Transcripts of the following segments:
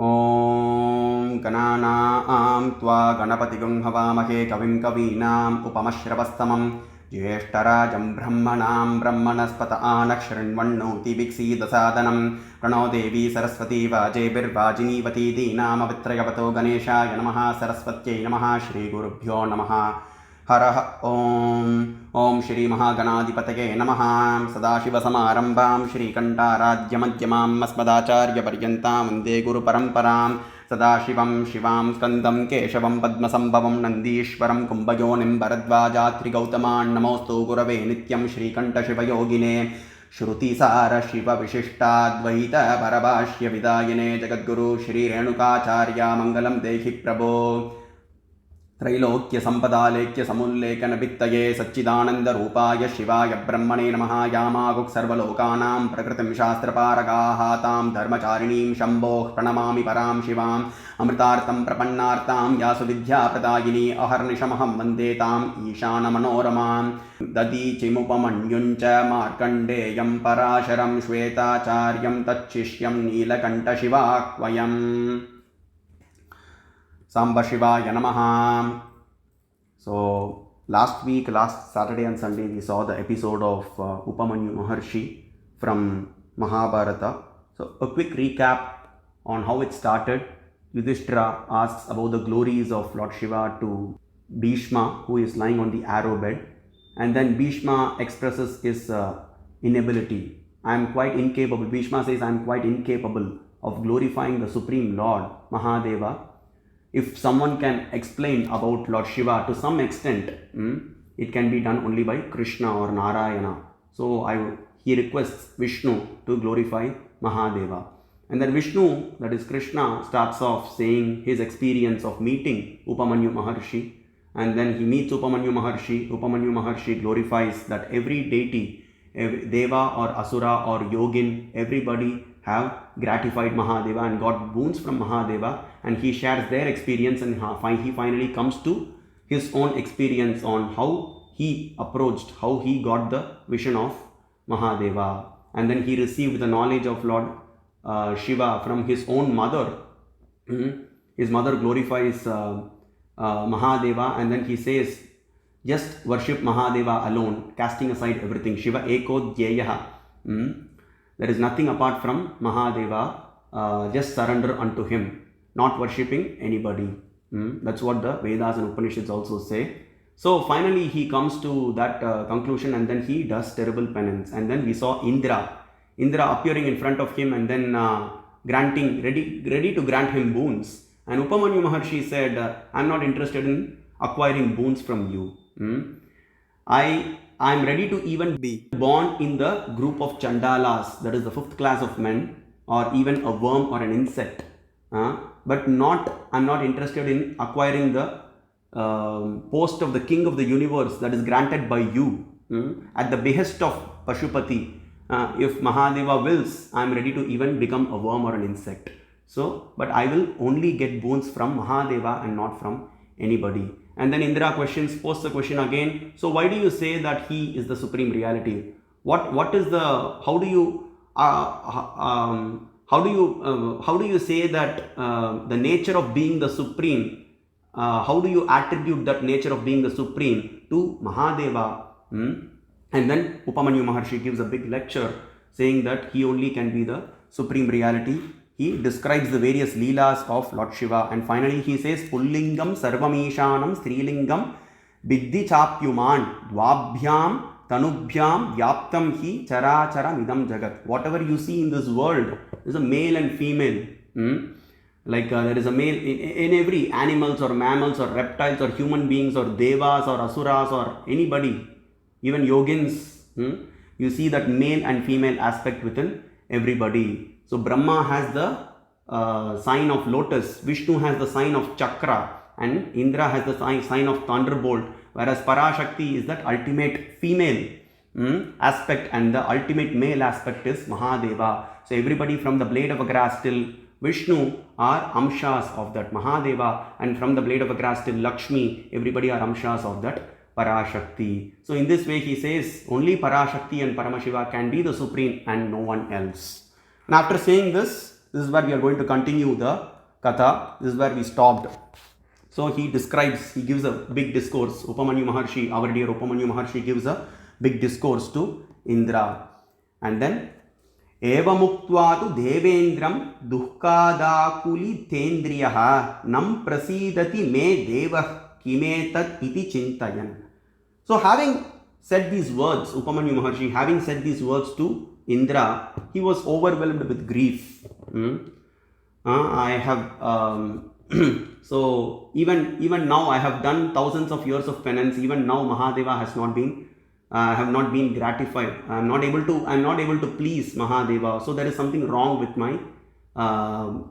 ॐ गणानां त्वा गणपतिगुं हवामहे कविं कवीनाम् उपमश्रवस्तमं ज्येष्ठराजं ब्रह्मणां ब्रह्मणस्पत आनः शृण्वन्नोति विक्षीदसादनं प्रणो देवी सरस्वती वाजेभिर्वाजिनीवती दीनामवित्रयवतो गणेशाय नमः सरस्वत्यै नमः श्रीगुरुभ्यो नमः हरः ॐ श्री महागणाधिपतये नमः सदाशिवसमारम्भां श्रीकण्ठाराध्यमध्यमाम् अस्मदाचार्यपर्यन्तां वन्दे गुरुपरम्परां सदाशिवं शिवां स्कन्दं केशवं पद्मसम्भवं नन्दीश्वरं कुम्भयोनिं भरद्वाजात्रिगौतमान् नमोऽस्तु गुरवे नित्यं श्रीकण्ठशिवयोगिने श्रुतिसारशिवविशिष्टाद्वैतपरभाष्यविदायिने जगद्गुरु श्रीरेणुकाचार्य मङ्गलं देहि प्रभो त्रैलोक्यसम्पदालेख्यसमुल्लेखनभित्तये सच्चिदानन्दरूपाय शिवाय ब्रह्मणे नमः यामागुः सर्वलोकानां प्रकृतिं शास्त्रपारगाः तां धर्मचारिणीं शम्भोः प्रणमामि परां शिवाम् अमृतार्थं प्रपन्नार्तां यासु विद्याप्रदायिनी अहर्निशमहं वन्दे ताम् ईशानमनोरमां ददीचिमुपमन्युञ्च मार्कण्डेयं पराशरं श्वेताचार्यं तच्छिष्यं नीलकण्ठशिवाह्वयम् Samba Shivaya Namaha. So last Saturday and Sunday, we saw the episode of Upamanyu Maharshi from Mahabharata. So a quick recap on how it started. Yudhishthira asks about the glories of Lord Shiva to Bhishma, who is lying on the arrow bed. And then Bhishma expresses his inability. I am quite incapable. Bhishma says, I am quite incapable of glorifying the Supreme Lord, Mahadeva. If someone can explain about Lord Shiva to some extent, it can be done only by Krishna or Narayana. So he requests Vishnu to glorify Mahadeva. And then Vishnu, that is Krishna, starts off saying his experience of meeting Upamanyu Maharshi. And then he meets Upamanyu Maharshi. Upamanyu Maharshi glorifies that every deity, Deva or Asura or Yogin, everybody have gratified Mahadeva and got boons from Mahadeva, and he shares their experience, and he finally comes to his own experience on how he approached, how he got the vision of Mahadeva. And then he received the knowledge of Lord Shiva from his own mother. His mother glorifies Mahadeva, and then he says, just worship Mahadeva alone, casting aside everything. Shiva eko dhyeyaha. There is nothing apart from Mahadeva. Just surrender unto him, not worshipping anybody. That's what the Vedas and Upanishads also say. So finally he comes to that conclusion, and then he does terrible penance. And then we saw Indra appearing in front of him, and then ready to grant him boons. And Upamanyu Maharshi said, I am not interested in acquiring boons from you. I am ready to even be born in the group of Chandalas, that is the 5th class of men, or even a worm or an insect. But I am not interested in acquiring the post of the king of the universe that is granted by you at the behest of Pashupati. If Mahadeva wills, I am ready to even become a worm or an insect. So, but I will only get boons from Mahadeva and not from anybody. And then Indra posts the question again. So why do you say that he is the supreme reality? How do you say that the nature of being the supreme? How do you attribute that nature of being the supreme to Mahadeva? And then Upamanyu Maharshi gives a big lecture saying that he only can be the supreme reality. He describes the various leelas of Lord Shiva, and finally he says, Pullingam Sarvamishanam Strilingam Biddi Chapyuman Dvabhyam Tanubhyam Yaptam Hi Chara Chara Midam Jagat. Whatever you see in this world is a male and female. There is a male in every animals or mammals or reptiles or human beings or devas or asuras or anybody, even yogins. You see that male and female aspect within everybody. So Brahma has the sign of lotus, Vishnu has the sign of chakra, and Indra has the sign of thunderbolt, whereas Parashakti is that ultimate female aspect, and the ultimate male aspect is Mahadeva. So everybody from the blade of a grass till Vishnu are amshas of that Mahadeva, and from the blade of a grass till Lakshmi, everybody are amshas of that Parashakti. So in this way he says only Parashakti and Paramashiva can be the supreme and no one else. And after saying this, This is where we are going to continue the Katha. This is where we stopped. So he describes, he gives a big discourse. Upamanyu Maharshi, our dear Upamanyu Maharshi gives a big discourse to Indra. And then, Evamuktva tu devendram dukkadakuli tendriyaha nam prasidati me devah kimetat iti chintayan. So having said these words, Upamanyu Maharshi, having said these words to Indra, he was overwhelmed with grief. I have, so even now I have done thousands of years of penance. Even now Mahadeva has not been, have not been gratified. I am not able to please Mahadeva. So there is something wrong with my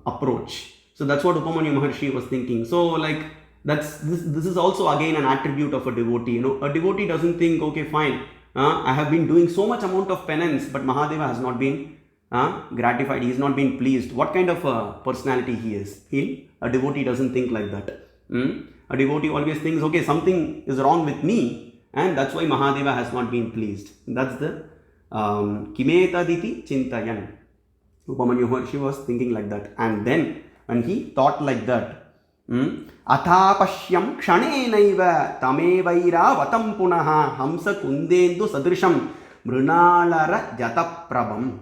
approach. So that's what Upamanyu Maharshi was thinking. So like this is also again an attribute of a devotee. A devotee doesn't think, okay, fine, I have been doing so much amount of penance, but Mahadeva has not been gratified. He is not being pleased. What kind of a personality he is? A devotee doesn't think like that. A devotee always thinks, okay, something is wrong with me, and that's why Mahadeva has not been pleased. That's the Kimetaditi Chintayan. Upamanyu Maharshi was thinking like that. And then when he thought like that, Athapashyam kshanenaiva tamevaira vatam punaha hamsa kundendu sadrisham mrunalara jataprabam.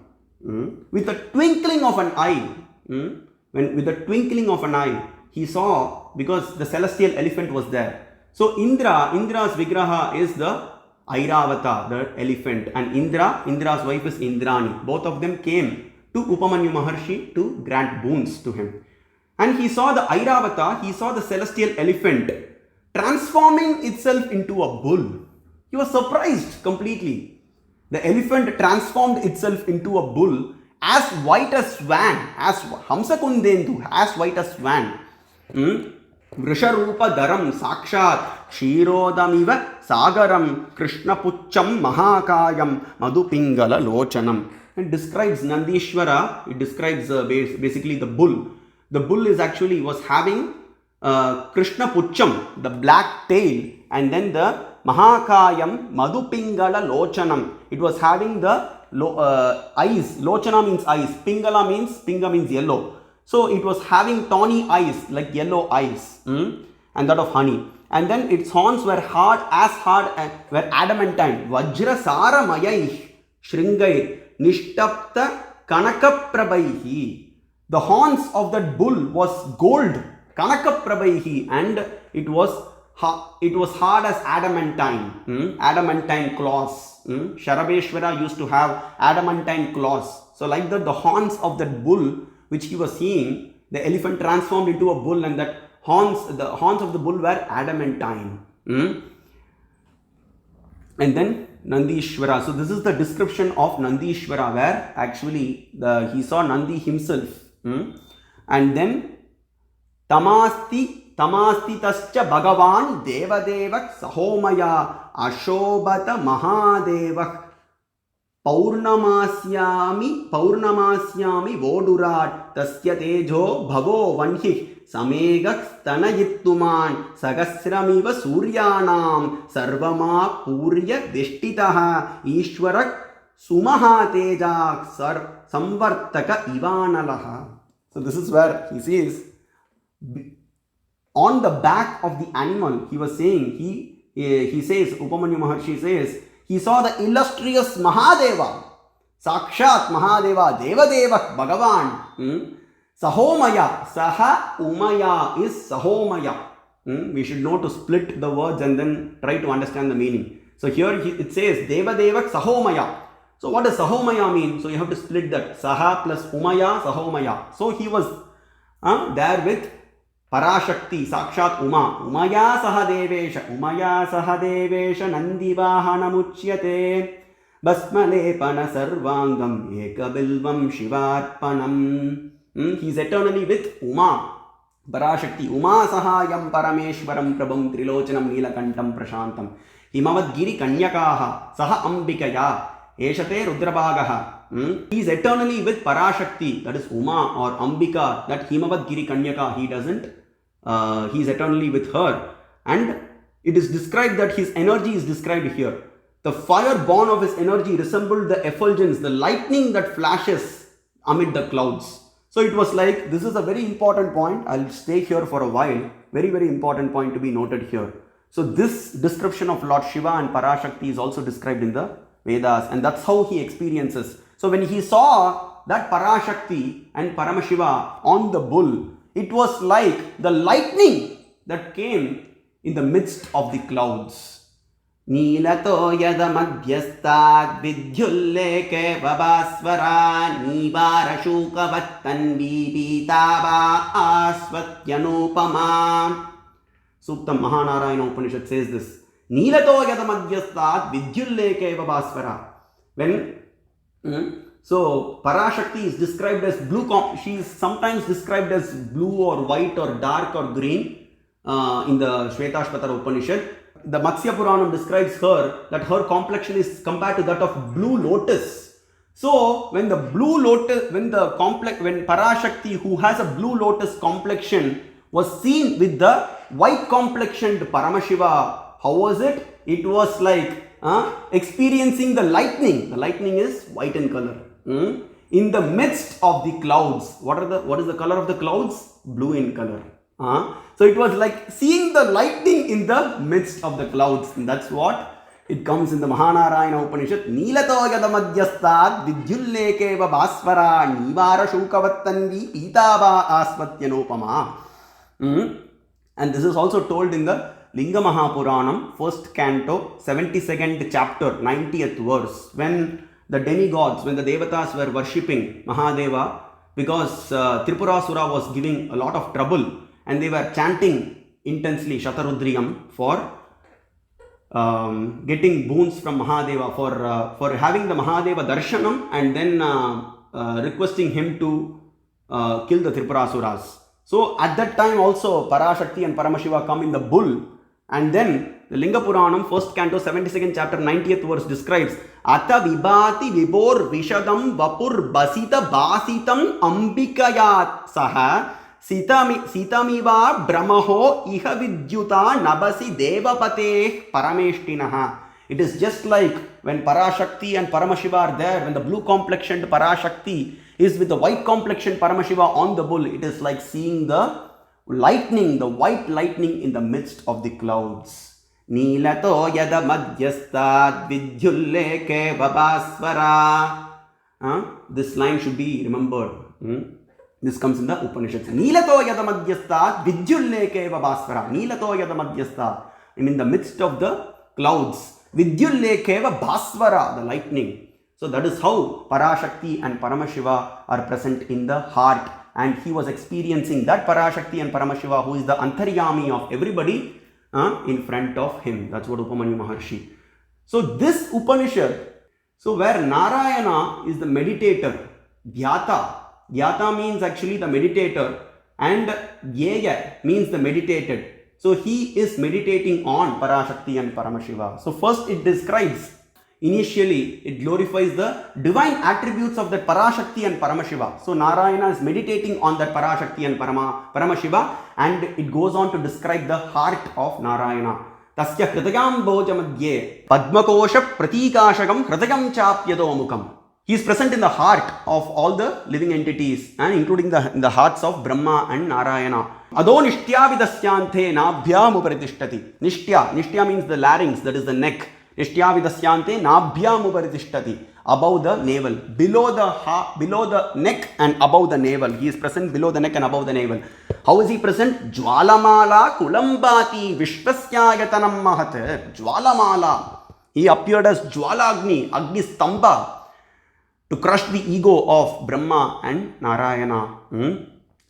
With a twinkling of an eye, with a twinkling of an eye, he saw, because the celestial elephant was there. So Indra's Vigraha is the Airavata, the elephant, and Indra's wife is Indrani. Both of them came to Upamanyu Maharshi to grant boons to him. And he saw the Airavata, he saw the celestial elephant transforming itself into a bull. He was surprised completely. The elephant transformed itself into a bull as white as swan, as Hamsa Kundendu, as white as swan. Vrisharupa Dharam Sakshat Kshirodamiva Sagaram Krishna Pucham Mahakayam Madhupingala Lochanam. It describes Nandishvara, it describes basically the bull. The bull was having Krishna Pucham, the black tail, and then the Mahakayam Madhupingala Lochanam. It was having the eyes. Lochana means eyes. Pinga means yellow. So it was having tawny eyes, like yellow eyes, and that of honey. And then its horns were hard, were adamantine. Vajra Sara Mayai Shringai Nishtapta Kanakaprabaihi. The horns of that bull was gold, Kanakaprabaihi, and it was hard as adamantine, adamantine claws. Sharabeshwara used to have adamantine claws. So like that, the horns of that bull which he was seeing, the elephant transformed into a bull, and that the horns of the bull were adamantine. And then Nandishvara. So this is the description of Nandishvara, where actually he saw Nandi himself. And then Tamasti tascha Bhagavan Devadevak Sahomaya Ashobata Mahadevak Paurnamasyami Vodurat Tasya Tejo Bhavo Vanhi Samegak Stanayittuman Sagasramiva Suryanam Sarvama Purya Dishtitaha Ishwarak Sumaha Tejak Samvartaka Ivanalaha. So this is where he says, on the back of the animal, he was saying, he says, Upamanyu Maharshi says, he saw the illustrious Mahadeva, Sakshat Mahadeva, Devadeva, Bhagavan, Sahomaya, Saha Umaya is Sahomaya. We should know to split the words and then try to understand the meaning. So here it says Devadeva Sahomaya. So what does Sahomaya mean? So you have to split that. Saha plus Umaya, Sahomaya. So he was there with Parashakti, Sakshat Uma. Umaya Sahadevesha Nandivahanamuchyate Basmalepana Sarvangam Ekabilvam Shivarpanam. He is eternally with Uma, Parashakti. Uma Sahayam Parameshwaram Prabham Trilochanam Neelakantam Prashantam Himavad Giri Kanyakaha Saha Ambikaya Eshate Rudrabhagaha. He is eternally with Parashakti, that is Uma or Ambika, that Himavad Giri Kanyaka, he is eternally with her. And it is described that his energy is described here. The fire born of his energy resembled the effulgence, the lightning that flashes amid the clouds. So it was like, this is a very important point. I'll stay here for a while. Very, very important point to be noted here. So this description of Lord Shiva and Parashakti is also described in the Vedas, and that's how he experiences. So when he saw that Parashakti and Paramashiva on the bull, it was like the lightning that came in the midst of the clouds. Neelato yada madhyastad vidyulleke vabasvara nivara shukavattan vipitava asvatyanupama. Suktam Mahanarayana Upanishad says this. Neelato yada madhyastad vidyulleke vabasvara. When so Parashakti is described as blue, she is sometimes described as blue or white or dark or green in the Shvetashvatara Upanishad. The Matsya Puranam describes her that her complexion is compared to that of blue lotus. So when the blue lotus, when Parashakti, who has a blue lotus complexion, was seen with the white complexioned Paramashiva, how was it? It was like experiencing the lightning. The lightning is white in color. In the midst of the clouds. What is the color of the clouds? Blue in color. So it was like seeing the lightning in the midst of the clouds. And that's what it comes in the Mahanarayana Upanishad. Neelato yada madhyastad vidyullekeva bhasvara nivara shukavattanvi pitava asvatyanopama. And this is also told in the Linga Mahapuranam, 1st canto, 72nd chapter, 90th verse. When the demigods, when the devatas were worshipping Mahadeva, because Tripurasura was giving a lot of trouble, and they were chanting intensely Shatarudriyam for getting boons from Mahadeva, for having the Mahadeva darshanam, and then requesting him to kill the Tripurasuras. So at that time also Parashakti and Paramashiva come in the bull, and then the Linga Puranam, 1st canto, 72nd chapter, 90th verse describes Ata vibhati vibor vishadam vapur basita basitam ambikayat saha Sitamiva brahmaho iha vidyuta nabasi devapate parameshtinaha. It is just like when Parashakti and Paramashiva are there, when the blue complexioned Parashakti is with the white complexioned Paramashiva on the bull, it is like seeing the lightning, the white lightning in the midst of the clouds. Neelato yada madhyastad vidyulleke vabasvara. This line should be remembered. This comes in the Upanishads. Neelato yada madhyastad vidyulleke vabasvara. Neelato yada madhyastad. In the midst of the clouds. Vidyulleke vabasvara, the lightning. So that is how Parashakti and Paramashiva are present in the heart. And he was experiencing that Parashakti and Paramashiva, who is the Antaryami of everybody, in front of him. That's what Upamanyu Maharshi. So this Upanishad, so where Narayana is the meditator, Dhyata. Dhyata means actually the meditator, and Dhyaya means the meditated. So he is meditating on Parashakti and Paramashiva. So first it describes, initially it glorifies the divine attributes of that Parashakti and Paramashiva. So Narayana is meditating on that Parashakti and Paramashiva, and it goes on to describe the heart of Narayana. Tasya hridayam bhoja madhye padmakosha pratikashakam hridayam chapyadomukam. He is present in the heart of all the living entities, and including in the hearts of Brahma and Narayana. Ado nishtya vidasyante nabhyam uparitishthati. Nishtya means the larynx, that is the neck. Nishtya vidasyante nabhyam uparitishthati. Above the navel, below the neck and above the navel. He is present below the neck and above the navel. How is he present? Jwalamala kulambati vishwasyayatanam mahat. Jwalamala. He appeared as Jwalagni, Agni Stamba, to crush the ego of Brahma and Narayana.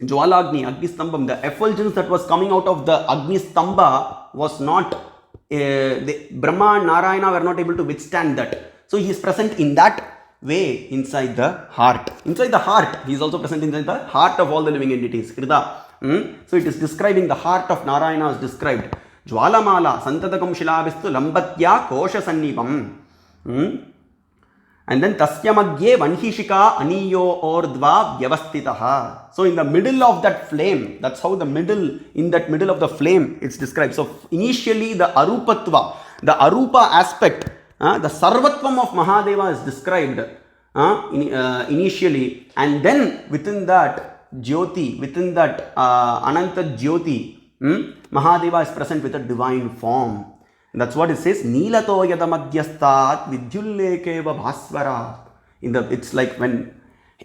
Jwalagni, Agni Stambam, the effulgence that was coming out of the Agni Stamba was not, Brahma and Narayana were not able to withstand that. So he is present in that way inside the heart. Inside the heart, he is also present inside the heart of all the living entities. Hrida. So it is describing the heart of Narayana is described. Jwalamala, Santatakam Shilavistu Lambatya Kosha Sannipam. And then Tasya Madhye Vanhishika Aniyo Ordva Vyavastitaha. So in the middle of that flame, that's how in that middle of the flame it's described. So initially the Arupatva, the Arupa aspect, the Sarvatvam of Mahadeva is described initially, and then within that Jyoti, within that Ananta Jyoti, Mahadeva is present with a divine form. And that's what it says, Neelato yadamadhyastat vidyullekeva bhasvara. It's like when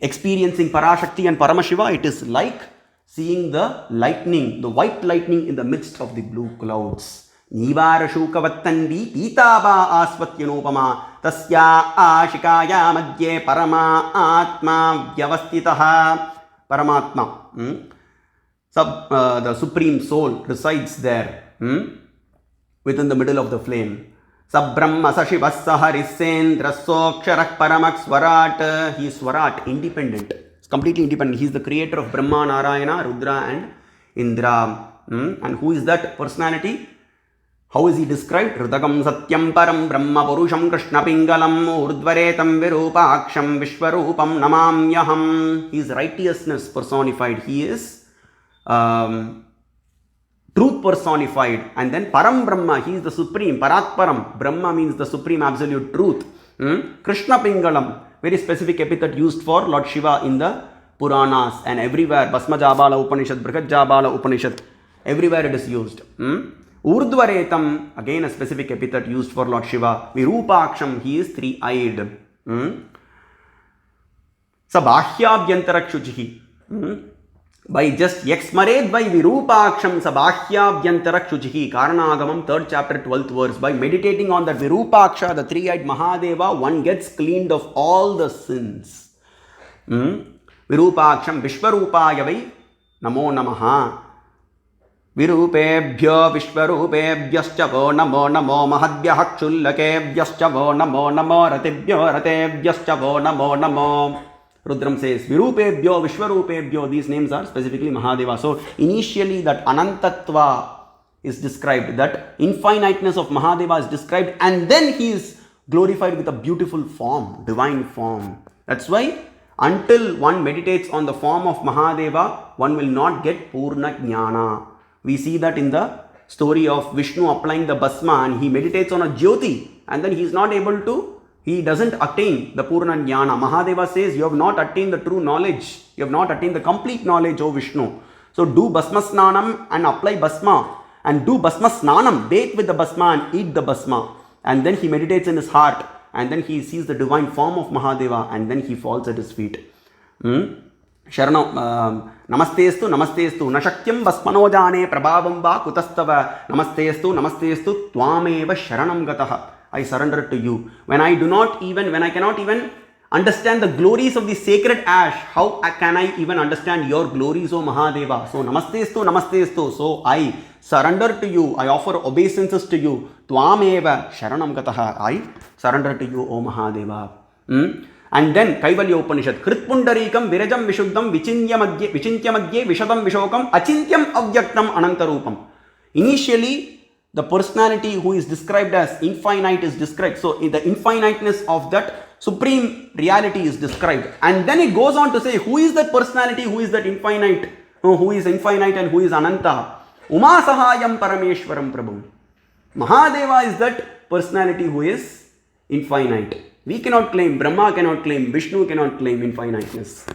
experiencing Parashakti and Paramashiva, it is like seeing the lightning, the white lightning in the midst of the blue clouds. Nivara Shukavattandi Pitaba Asvatyanopama Tasya Ashikaya Madhye Parama Atma Vyavastitaha. Paramatma. The Supreme Soul resides there within the middle of the flame. Sabrahma Sashivas Saharisendra Soksharak Paramak Swarat. He is Swarat, independent. It's completely independent. He is the creator of Brahma, Narayana, Rudra and Indra. And who is that personality? How is he described? Ridagam Satyam Param Brahma Purusham Krishna Pingalam Urdvaretam Virupaksham Vishwarupam Namamyaham. He is righteousness personified. He is truth personified. And then Param Brahma, he is the supreme. Paratparam. Brahma means the supreme absolute truth. Krishna Pingalam, very specific epithet used for Lord Shiva in the Puranas and everywhere. Bhasma Jabala Upanishad, Brihat Jabala Upanishad, everywhere it is used. Urdhvaretam, again a specific epithet used for Lord Shiva. Virupaksham, he is three-eyed. Sabhahyabhyantarakshujihi. By just Yaksmared by Virupaksham Sabhahyabhyantarakshujihi. Karanagamam, 3rd chapter, 12th verse. By meditating on that Virupaksha, the three-eyed Mahadeva, one gets cleaned of all the sins. Virupaksham Vishwarupayavai Namo Namaha. Virupebhyo Vishwarupebhyascha vo namo namo mahadvyah kshullakebhyascha vo namo namo ratibhyo ratebhyascha vo namo namo. Rudram says, Virupebhyo Vishwarupebhyo, these names are specifically Mahadeva. So initially that Anantatva is described, that infiniteness of Mahadeva is described, and then he is glorified with a beautiful form, divine form. That's why until one meditates on the form of Mahadeva, one will not get Purna Jnana. We see that in the story of Vishnu applying the Bhasma, and he meditates on a Jyoti, and then he is not able to, he doesn't attain the Purna Jnana. Mahadeva says, you have not attained the true knowledge. You have not attained the complete knowledge, O Vishnu. So do Bhasma Snanam and apply Bhasma. And do Bhasma Snanam, bathe with the Bhasma and eat the Bhasma. And then he meditates in his heart. And then he sees the divine form of Mahadeva. And then he falls at his feet. Sharanam Namastestu Namastestu Nashakyam Basmanojane Prabhavam Va Kutastava Namastestu Tvameva Sharanam Gataha. I surrender to you. When I cannot even understand the glories of the sacred ash, how can I even understand your glories, O Mahadeva? So Namastestu. So I surrender to you. I offer obeisances to you. Tvameva Sharanam Gataha. I surrender to you, O Mahadeva. And then Kaivalya Upanishad, Kritpundarikam Virajam Vishuddham Vichintya Madhye Vishadam Vishokam Achintyam Avyaktam Anantarupam. Initially, the personality who is described as infinite is described. So the infiniteness of that supreme reality is described. And then it goes on to say, who is that personality, who is that infinite, who is infinite and who is Ananta? Uma Sahayam Parameshwaram Prabhum. Mahadeva is that personality who is infinite. We cannot claim, Brahma cannot claim, Vishnu cannot claim infiniteness.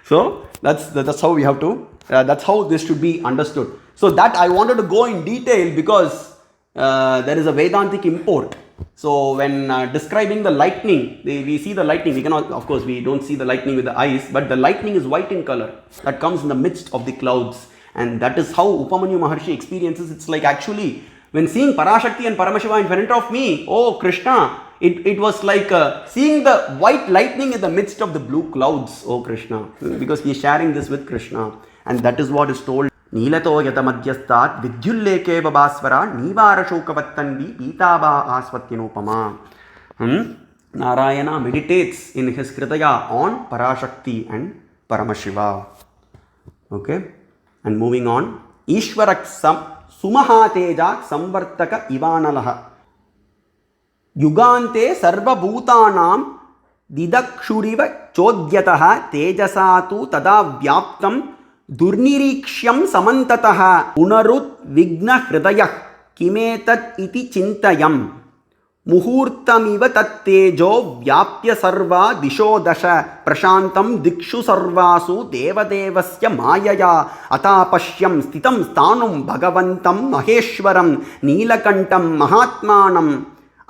So that's how we have to, that's how this should be understood. So that I wanted to go in detail because there is a Vedantic import. So when describing the lightning, we see the lightning, we cannot, of course we don't see the lightning with the eyes, but the lightning is white in color that comes in the midst of the clouds. And that is how Upamanyu Maharshi experiences. It's like actually when seeing Parashakti and Paramashiva in front of me, oh Krishna, it was like seeing the white lightning in the midst of the blue clouds, oh Krishna, because he is sharing this with Krishna. And that is what is told. Neelato yata madhyastat vidyulleke babasvara nivara shokavattandi pitaba asvatyanopama. Narayana meditates in his Hridaya on Parashakti and Paramashiva. Okay, and moving on. Ishwarak sumahatejak samvartaka ivanalaha. Yugante sarva bhutanam didakshuriva chodyataha tejasatu tada vyaptam Durnirikshyam samantataha punarut vigna hridayah kimetat iti chintayam मुहूर्तमिव तत्तेजो व्याप्य सर्वा दिशो दश प्रशान्तं दिक्षु सर्वासु देवदेवस्य मायया अतापश्यं स्थितं स्थाणुं भगवन्तं महेश्वरं नीलकण्ठं महात्मानं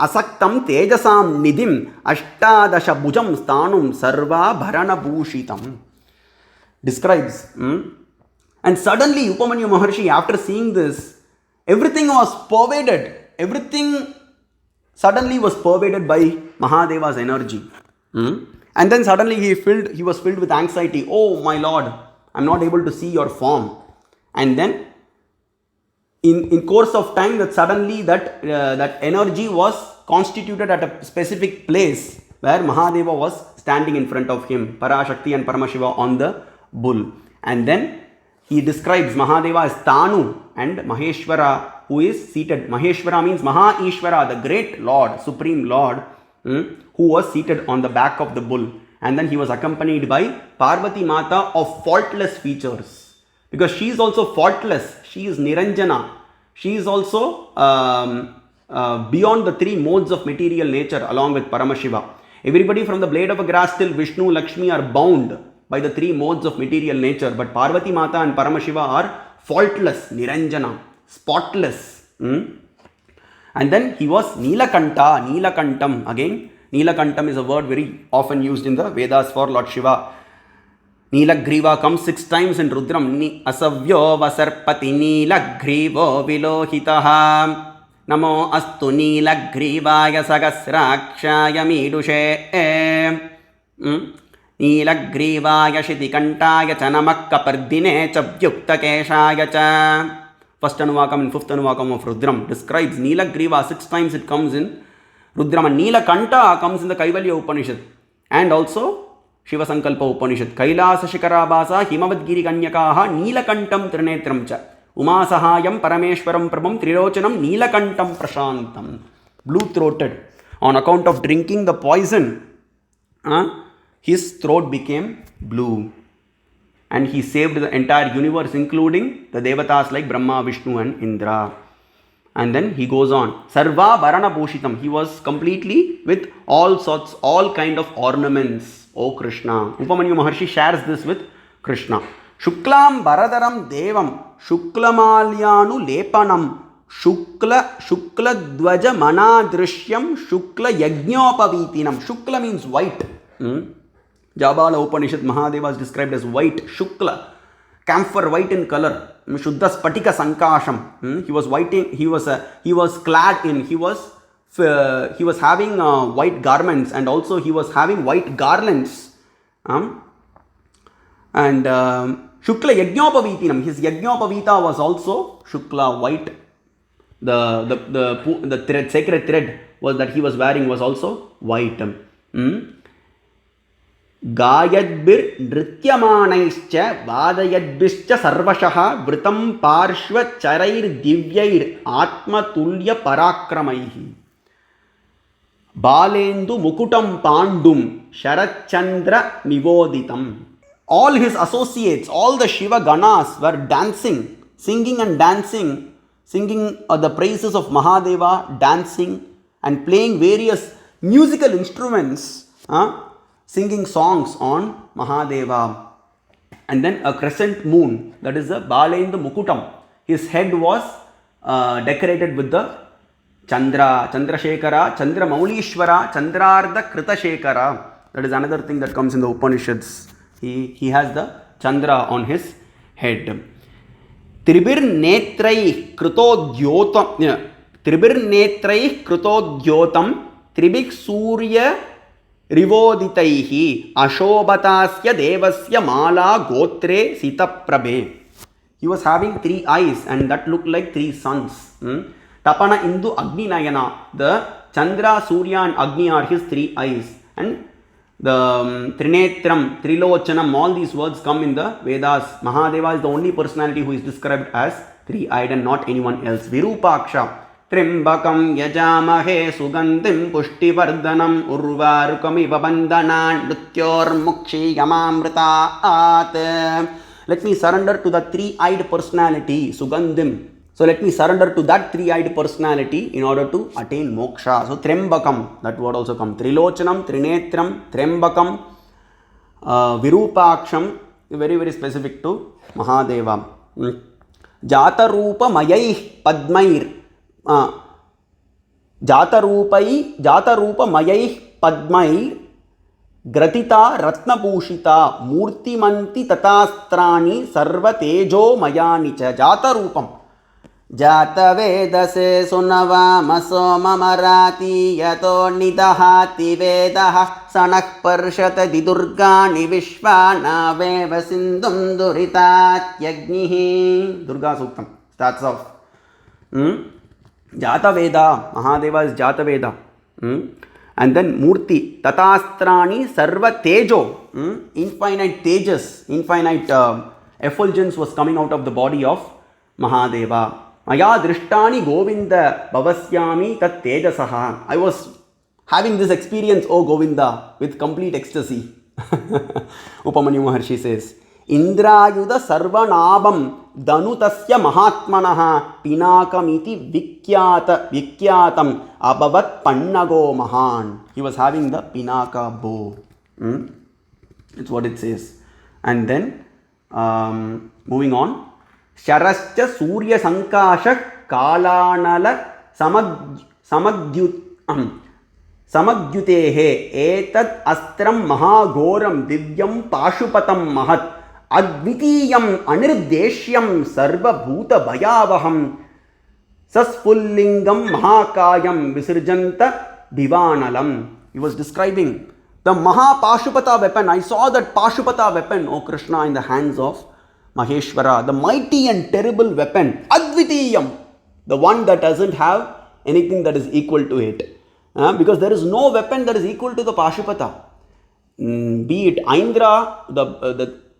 असक्तं तेजसां निधिम् अष्टादशभुजं स्थाणुं सर्वाभरणभूषितं. Describes. And suddenly Upamanyu Maharshi, after seeing this, everything was pervaded. Everything suddenly was pervaded by Mahadeva's energy. And then suddenly he was filled with anxiety. Oh my Lord, I'm not able to see your form. And then in course of time, that suddenly that energy was constituted at a specific place where Mahadeva was standing in front of him, Parashakti and Paramashiva on the bull. And then he describes Mahadeva as Tanu and Maheshwara, who is seated. Maheshwara means Maha Ishvara, the great Lord, Supreme Lord, who was seated on the back of the bull. And then he was accompanied by Parvati Mata of faultless features. Because she is also faultless. She is Niranjana. She is also beyond the three modes of material nature along with Paramashiva. Everybody from the blade of a grass till Vishnu, Lakshmi are bound by the three modes of material nature. But Parvati Mata and Paramashiva are faultless, Niranjana, spotless. And then he was Nilakanta, Nilakantam. Again, Nilakantam is a word very often used in the Vedas for Lord Shiva. Nilagriva comes 6 times in Rudram. Asavyo vasarpati Nilagrivo vilohitaha. Namo astu Nilagrivaya sagasrakshaya midushe. Nilagrivaya shitikantaya cha namakkapardine cha vyuktakeshaya cha. First Anuvakam and fifth Anuvakam of Rudram describes Nilagriva. 6 times it comes in Rudram, and Nilakanta comes in the Kaivalya Upanishad and also Shiva Sankalpa Upanishad. Kailasa Shikarabhasa Himavadgiri Kanyakaha Nilakantam Trinetram cha Umasahayam Parameshwaram Prabham Trirochanam Nilakantam Prashantam. Blue throated. On account of drinking the poison, his throat became blue. And he saved the entire universe, including the Devatas like Brahma, Vishnu and Indra. And then he goes on. Sarva Bharana Bhushitam. He was completely with all sorts, all kind of ornaments. O Krishna. Upamanyu Maharshi shares this with Krishna. Shuklam Bharadaram Devam Shuklamalyanu Lepanam Shukla Dvaja Manadrishyam Shukla Yajñopavitinam. Shukla means white. Jabala Upanishad, Mahadeva is described as white, Shukla, camphor white in color, Shuddha Spatika Sankasham. He was clad in, he was having white garments, and also he was having white garlands. And Shukla Yajñopavitinam, his Yajñopavita was also Shukla, white. The thread, sacred thread was that he was wearing was also white. गायद्भिर् नृत्यमानैश्च वादयद्भिश्च सर्वशः वृतं पार्श्वचरैर्दिव्यैर् आत्मतुल्यपराक्रमैः Balendu मुकुटं पाण्डुं Sharatchandra निवोदितम्. All his associates, all the Shiva Ganas were dancing, singing the praises of Mahadeva, dancing and playing various musical instruments, singing songs on Mahadeva. And then a crescent moon, that is the Balendu Mukutam. His head was decorated with the Chandra, Chandrashekara, Chandra Maulishwara, Chandraardha Kritashekara. That is another thing that comes in the Upanishads. He has the Chandra on his head. Tribir Netrai Krutodyotam Tribik Surya Rivoditaihi Ashobatasya Devasya Mala Gotre Sitaprabhe. He was having 3 eyes, and that looked like 3 suns. Tapana Indu Agni Nayana. The Chandra, Surya and Agni are his 3 eyes. And the Trinetram, Trilochanam, all these words come in the Vedas. Mahadeva is the only personality who is described as 3-eyed and not anyone else. Virupaksha. Trimbakam yajamahe sugandhim pushtivardhanam urvarukamiv bandhanan nrityor mukshiyamamritaat. Let me surrender to the 3-eyed personality, Sugandhim. So let me surrender to that three-eyed personality in order to attain moksha. So Trembakam, that word also comes. Trilochanam, Trinetram, Trembakam, Virupaksham, very, very specific to Mahadeva. Jatarupa Mayaih Padmair. Jatarupa Mayaih Padmair. Gratita Ratnapushita Murtimanti Tatastrani Sarva Tejo Mayanicha Jatarupam. Jatavedase Sunava Maso Mamarati Yato Nidahati Vedaha Sanak Parshata Didurgani Vishvana Veva Sindhum Duritat Yagnihi. Durga Suktam starts off. Jataveda, Mahadeva is Jataveda. And then Murti, Tatastrani, Sarva Tejo, infinite tejas, infinite effulgence was coming out of the body of Mahadeva. Maya Drishtani Govinda Bhavasyami Tat Tejasaha. I was having this experience, O Govinda, with complete ecstasy. Upamanyu Maharshi says, Indrayuda Sarvanabam Danutasya Mahatmanaha Pinakamiti Vikyatam Abhavat Pannago Mahan. He was having the Pinaka bow. It's what it says. And then, moving on. Sharascha Surya Sankashak Kalanala Samagyutehe Etad Astram Mahagoram Divyam Pashupatam Mahat Advitiyam Anirdeshyam Sarva Bhuta Bhayavaham Sasfullingam Mahakayam Visirjanta Divanalam. He was describing the Mahapashupata weapon. I saw that Pashupata weapon, O Krishna, in the hands of Maheshwara, the mighty and terrible weapon, Advitiyam, the one that doesn't have anything that is equal to it. Because there is no weapon that is equal to the Pashupata. Be it Indra,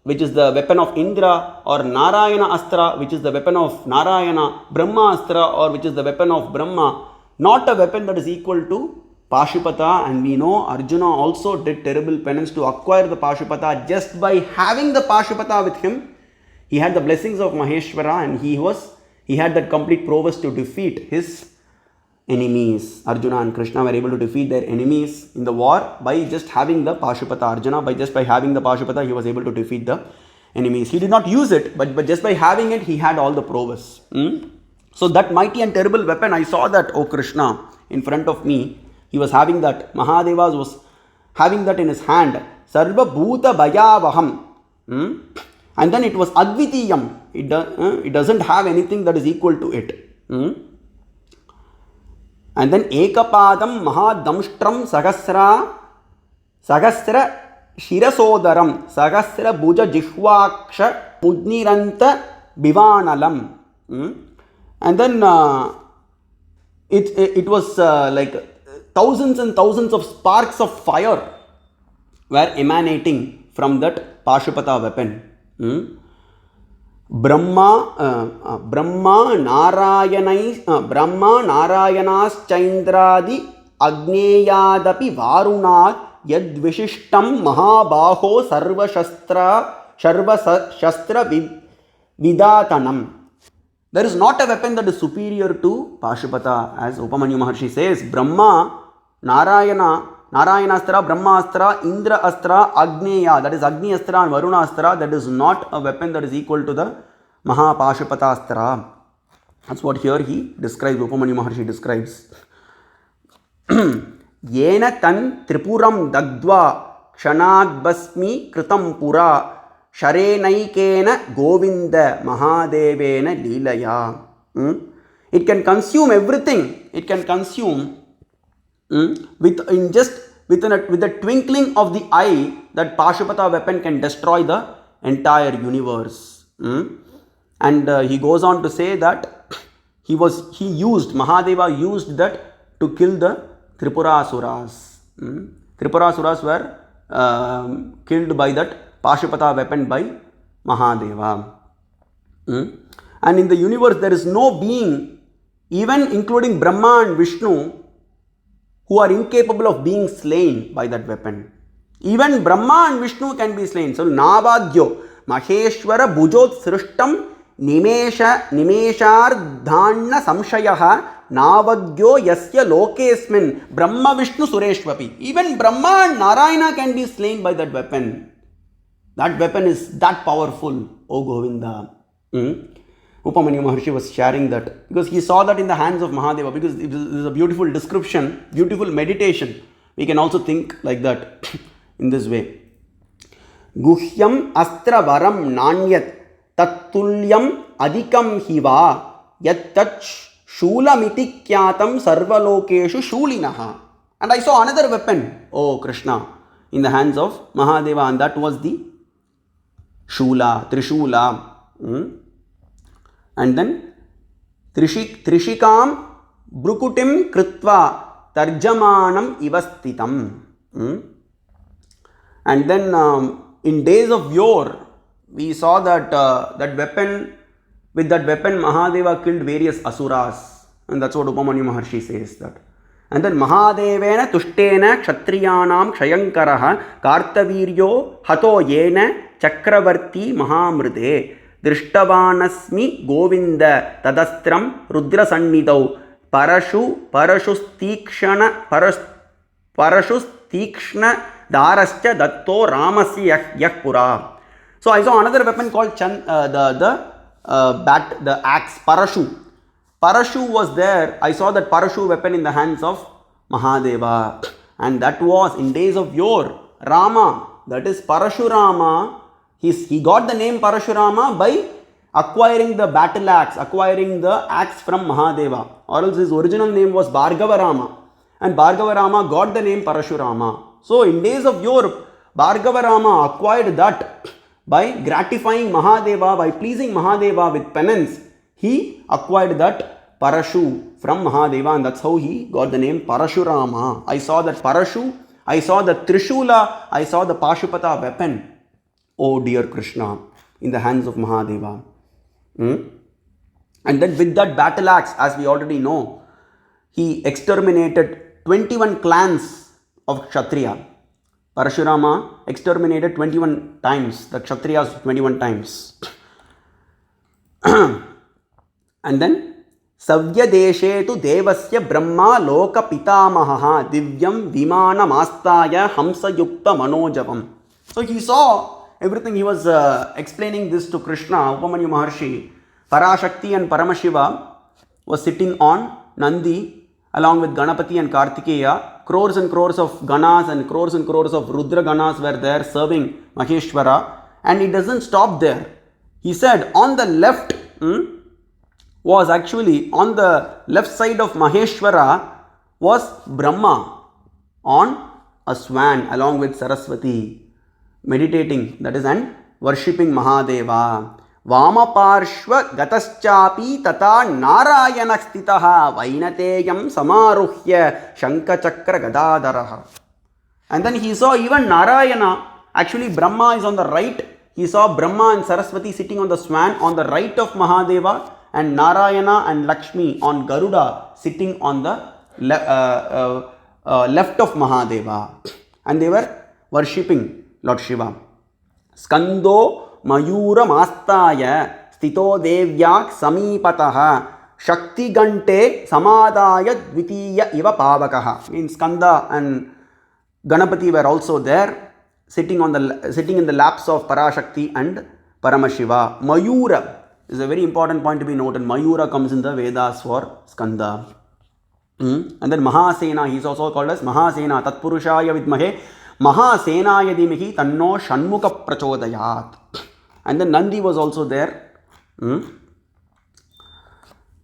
which is the weapon of Indra, or Narayana Astra, which is the weapon of Narayana, Brahma Astra, or which is the weapon of Brahma, not a weapon that is equal to Pashupata. And we know Arjuna also did terrible penance to acquire the Pashupata. Just by having the Pashupata with him, he had the blessings of Maheshwara, and he had that complete prowess to defeat his enemies. Arjuna and Krishna were able to defeat their enemies in the war by just having the Pashupata. Arjuna, by having the Pashupata, he was able to defeat the enemies. He did not use it, but just by having it, he had all the prowess. So that mighty and terrible weapon, I saw that, O Krishna, in front of me. He was having that. Mahadeva was having that in his hand. Sarva Bhuta Bhayavaham. And then it was Advitiyam. It doesn't have anything that is equal to it. And then Ekapadam Mahadamstram Sagasra Shirasodaram Sagasra Bhuja Jihvaksha Mudniranta Bivanalam. And then it was like thousands and thousands of sparks of fire were emanating from that Pashupata weapon. Brahma Narayanas Chaindradi Agneyadapi Varunat Yad Vishishtam Mahabaho Sarva Shastra Vidatanam. There is not a weapon that is superior to Pashupata, as Upamanyu Maharshi says. Brahma, Narayanastra, Brahmastra, Indra Astra, Agneya, that is Agni Astra and Varuna Astra, that is not a weapon that is equal to the Mahapashupata Astra. That's what here he describes, Upamanyu Maharshi describes. Yena tan tripuram dagdva kshanad basmi kritam pura sharenaikena govinda mahadevena lilaya. It can consume everything. It can consume with the twinkling of the eye. That Pashupata weapon can destroy the entire universe. And he goes on to say that Mahadeva used that to kill the Tripurasuras. Tripurasuras were killed by that Pashupata weapon by Mahadeva. And in the universe there is no being, even including Brahma and Vishnu, who are incapable of being slain by that weapon. Even Brahma and Vishnu can be slain. So, Navadyo Maheshwara Bhujot Srishtam निमेषार्धान्न संशयः नावज्ञो यस्य लोकेस्मिन् ब्रह्म Vishnu सुरेष्वपि. Even Brahma and Narayana can be slain by that weapon. That weapon is that powerful, O Govinda. Upamanyu Maharshi was sharing that because he saw that in the hands of Mahadeva, because it is a beautiful description, beautiful meditation. We can also think like that in this way. Guhyam astra varam nanyat tattulyam adikam hiva yat tat shulamiti kyatam sarvalokeshu shulinaha. And I saw another weapon, O Krishna, in the hands of Mahadeva, and that was the Shula, Trishula. And then Trishikam Brukutim Kritva Tarjamanam Ivastitam. And then in days of yore, we saw that with that weapon Mahadeva killed various asuras. And that's what Upamanyu Maharshi says that. And then Mahadevena Tushtena Kshatriyanam Kshayankaraha Kartaviryo Hato Yena Chakravarti Mahamride Drishtavanasmi Govinda Tadastram Rudra Sannidau Parashustikshana Darascha Datto Ramasi Yakpura. So I saw another weapon called the axe, Parashu. Parashu was there. I saw that Parashu weapon in the hands of Mahadeva. And that was in days of yore. Rama, that is Parashurama. He got the name Parashurama by acquiring the battle axe, acquiring the axe from Mahadeva. Or else his original name was Bhargavarama. And Bhargavarama got the name Parashurama. So in days of yore, Bhargavarama acquired that by gratifying Mahadeva, by pleasing Mahadeva with penance. He acquired that Parashu from Mahadeva, and that's how he got the name Parashurama. I saw that Parashu, I saw the Trishula, I saw the Pashupata weapon. Oh dear Krishna, in the hands of Mahadeva. And then with that battle axe, as we already know, he exterminated 21 clans of Kshatriya. Parashurama exterminated 21 times, the Kshatriyas 21 times. And then Savya Deshe tu Devasya Brahma Loka Pitamaha Divyam Vimana Mastaya Hamsa Yukta Manojavam. So he saw everything. He was explaining this to Krishna. Upamanyu Maharshi, Parashakti and Paramashiva was sitting on Nandi along with Ganapati and Kartikeya. Crores and crores of Ganas and crores of Rudra Ganas were there serving Maheshwara. And it doesn't stop there. He said on the left, was actually on the left side of Maheshwara was Brahma on a swan along with Saraswati, meditating, that is, and worshipping Mahadeva. Vama Parshva Gataschapi Tata Narayana Stitaha Vainateyam Samaruhya Shanka Chakra Gadadaraha. And then he saw even Narayana, actually Brahma is on the right. He saw Brahma and Saraswati sitting on the swan on the right of Mahadeva, and Narayana and Lakshmi on Garuda sitting on the left of Mahadeva. And they were worshipping Lord Shiva. Skando Mayura Mastaya Stito Devyak Samipataha Shakti Gante Samadaya Dvitiya Iva Pavakaha. Means Skanda and Ganapati were also there, sitting in the laps of Parashakti and Paramashiva. Mayura is a very important point to be noted. Mayura comes in the Vedas for Skanda. And then Mahasena, he is also called as Mahasena. Tatpurushaya Vidmahe Mahasenaya Dhimahi Tanno Shanmukha Prachodayat. And then Nandi was also there. And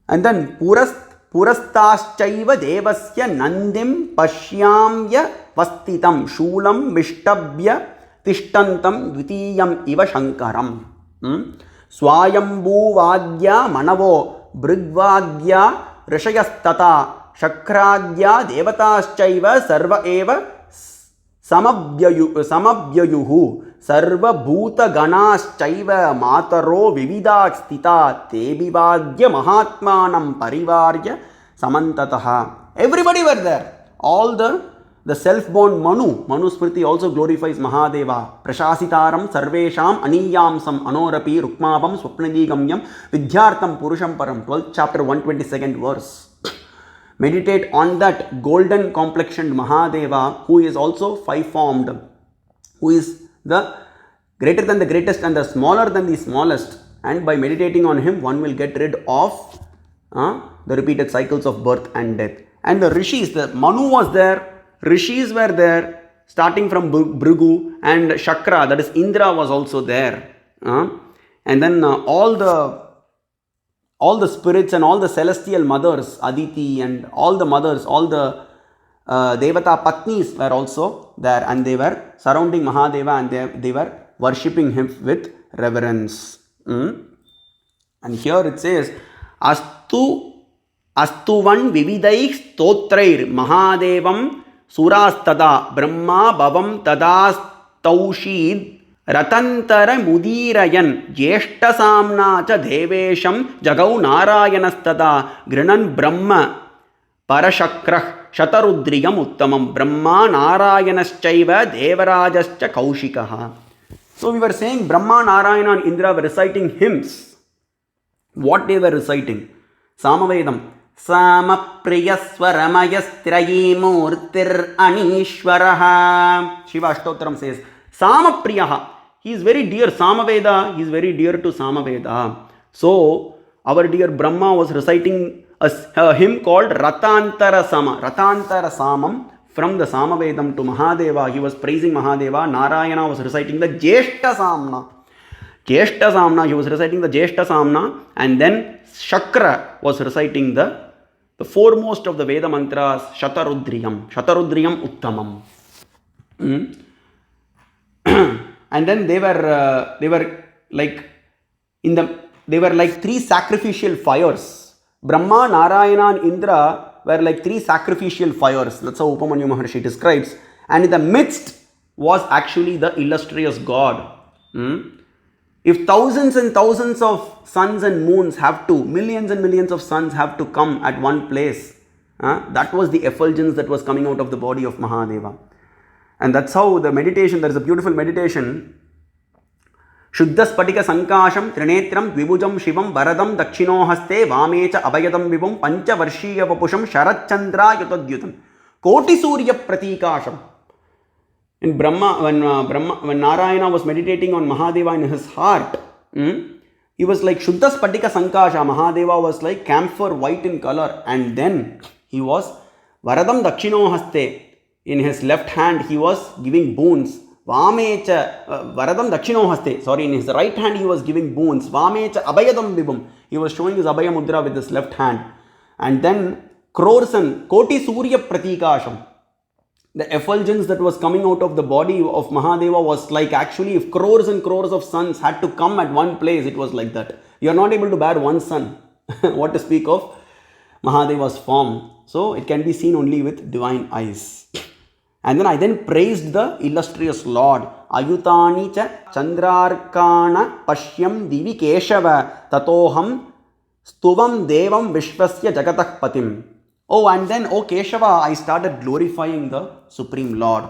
then Purastaschaiva Devasya Nandim Pashyamya Vastitam Shulam Mishtabhya Tishtantam Dvitiyam Iva Shankaram. Swayambhu Vadya Manavo Brigvadya Rishayastata Shakradya Devataschaiva Sarva Eva Samabhyayuhu Sarva Bhuta Ganaschaiva Mataro Vividak Stita Tebivadya Mahatmanam Parivarya Samantataha. Everybody were there. All the The self-born Manu, Manu Smriti also glorifies Mahadeva. Prashasitaram sarvesham aniyamsam anorapi rukmabam swapnadigamyam vidyartam purusham param. 12th chapter 122nd verse. Meditate on that golden complexioned Mahadeva who is also five-formed, who is the greater than the greatest and the smaller than the smallest. And by meditating on him, one will get rid of the repeated cycles of birth and death. And the rishis, the Manu was there, rishis were there, starting from Bhrigu, and Shakra, that is Indra, was also there. And then all the spirits and all the celestial mothers, Aditi and all the mothers, all the Devata Patnis were also there, and they were surrounding Mahadeva, and they were worshipping him with reverence. And here it says, Astuvan vividaih stotrair Mahadevam surastada Brahma bhavam tadastaushid Ratantara mudirayan jeshta samna cha devesham jagau narayanastada grinan Brahma parashakrah shatarudriyam uttamam Brahma narayanaschaiva devarajascha kaushikaha. So we were saying Brahma, Narayana and Indra were reciting hymns. What they were reciting? Samavedam. Samapriyaswaramayastrayi murtir anishwaraha. Shiva Ashtotram says, Samapriyaha. He is very dear. Samaveda, he is very dear to Samaveda. So, our dear Brahma was reciting a hymn called Ratantara Sama. Ratantara Samam. From the Samavedam to Mahadeva, he was praising Mahadeva. Narayana was reciting the Jeshta Samna. Jeshta Samna, he was reciting the Jeshta Samna. And then Shakra was reciting the foremost of the Veda mantras, Shatarudriyam. Shatarudriyam Uttamam. And then they were like three sacrificial fires. Brahma, Narayana and Indra were like three sacrificial fires. That's how Upamanyu Maharshi describes. And in the midst was actually the illustrious God. If thousands and thousands of suns and moons have to, millions and millions of suns have to come at one place, that was the effulgence that was coming out of the body of Mahadeva. And that's how the meditation, there is a beautiful meditation. Shuddha Spatika Sankasham Trinetram Vibhujam Shivam Varadam Dakshino Haste Vamecha Abhayadam Vibhum Pancha Varshiya Vapusham Sharat Chandra Yutadhyutam Koti Surya Pratikasham. In Brahma, when Narayana was meditating on Mahadeva in his heart, he was like Shuddha Spatika Sankasha. Mahadeva was like camphor white in color, and then he was Varadam Dakshino Haste. In his left hand he was giving boons. Vamecha Varadam Dakshino Haste. Sorry, in his right hand he was giving boons. Vamecha Abhayadam Vibhum. He was showing his Abhaya Mudra with his left hand. And then crores and Koti Surya Pratikasham. The effulgence that was coming out of the body of Mahadeva was like, actually, if crores and crores of suns had to come at one place, it was like that. You are not able to bear one sun. What to speak of Mahadeva's form. So it can be seen only with divine eyes. And then I praised the illustrious Lord. Ayutani cha chandrarkana pashyam divi keshava tatoham stuvam devam vishvasya jagatah patim. Oh, and then, oh Keshava, I started glorifying the Supreme Lord.